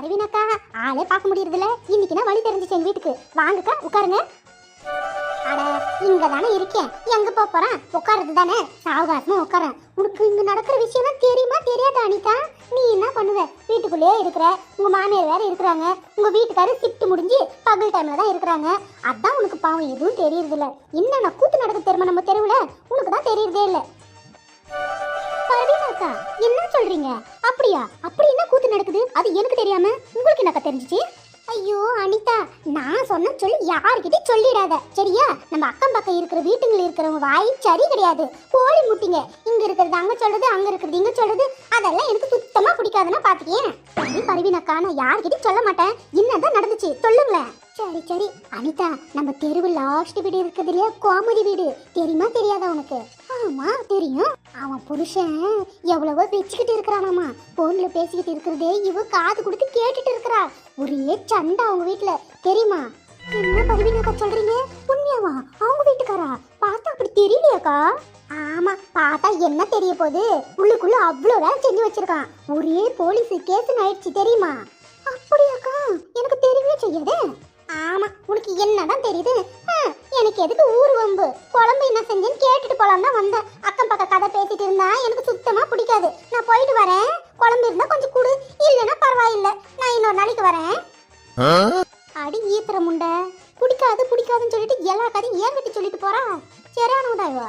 அரவினாக்கா ஆளே பார்க்க முடியறதில்ல. இன்னைக்கு நான் வழி தெரிஞ்சிச்சு எங்க வீட்டுக்கு. வாங்கக்கா உட்காருங்க. அட இங்க தானே இருக்கேன், எங்க போறேன்? உட்காருது தானே, சாவகாசமா உட்காரேன். உனக்கு இங்க நடக்கிற விஷயம் தெரியுமா தெரியாதா அனிதா? நீ என்ன பண்ணுவ? வீட்டுக்குள்ளேயே இருக்கிற, உங்க மாமியார் வேற இருக்கிறாங்க, உங்க வீட்டுக்காரர் ஷிஃப்ட் முடிஞ்சு பகல் டைம்ல தான் இருக்கிறாங்க. அதான் உனக்கு பாவம் எதுவும் தெரியறது இல்ல. என்னென்ன கூத்து நடக்க தெரியுமா நம்ம தெருவுல? உனக்கு தான் தெரியறதே இல்ல. பரவீனாக்கா என்ன சொல்றீங்க? அப்படியா? அப்படி என்ன கூத்து நடக்குது? அது எனக்கு தெரியாம உங்களுக்கு என்னக்கா தெரிஞ்சிச்சு? ஐயோ அனிதா, நான் சொன்ன சொல்லி யாருக்கிட்டையும் சொல்லிடாத சரியா? நம்ம அக்கம் பக்கம் இருக்கிற வீட்டுங்களில் இருக்கிறவங்க வாய் சரி கிடையாது. கோழி முட்டிங்க, இங்க இருக்கிறது அங்க சொல்றது, அங்க இருக்கிறது இங்க சொல்றது, அதெல்லாம் எனக்கு சுத்தமா பிடிக்காதுன்னா பாத்துக்கேன். சரி பரவீனாக்கா, நான் யாருக்கிட்டையும் சொல்ல மாட்டேன். என்னதான் நடந்துச்சு சொல்லுங்களேன். சரி சரி அனிதா, நம்ம தெருவு லாஸ்ட் வீடு இருக்குது இல்லையா, கோமதி வீடு, தெரியுமா தெரியாதா உனக்கு? ஆமா தெரியும். அவன் புருஷன் எவ்வளவோ வச்சுக்கிட்டு இருக்கிறானாமா, போன்ல பேசிக்கிட்டு இருக்கிறதே இவ காது கொடுத்து கேட்டுட்டு இருக்கிறா. ஒரே சண்டை அவங்க வீட்டுல, தெரியுமா? என்ன பரவீனாக்கா சொல்றீங்க? உண்மையாவா? அவங்க வீட்டுக்காரா? பார்த்தா அப்படி தெரியலையாக்கா? ஆமா, பார்த்தா என்ன தெரிய போகுது, உள்ளுக்குள்ள அவ்வளவு வேலை செஞ்சு வச்சிருக்கான். ஒரே போலீஸ் கேஸ் ஆயிடுச்சு தெரியுமா? அப்படியாக்கா? எனக்கு தெரியவே செய்யாது. ஆமா, உனக்கு என்னதான் தெரியுது? எனக்கு எதுக்கு ஊர் வம்பு? குழம்பு என்ன செஞ்சேன்னு கேட்டுட்டு போலாம் தான் வந்தேன். அக்கம் பக்கம் கதை பேசிட்டு இருந்தா எனக்கு சுத்தமா பிடிக்காது. நான் போயிட்டு வரேன். குழம்பு இருந்தா கொஞ்சம் குடு, இல்லைன்னா பரவாயில்ல, நான் இன்னொரு நாளைக்கு வரேன். அடி ஈத்திர முண்டை, பிடிக்காது பிடிக்காதுன்னு சொல்லிட்டு எல்லா கதையும் ஏன் கிட்ட சொல்லிட்டு போறா? சரியானவதா இவ.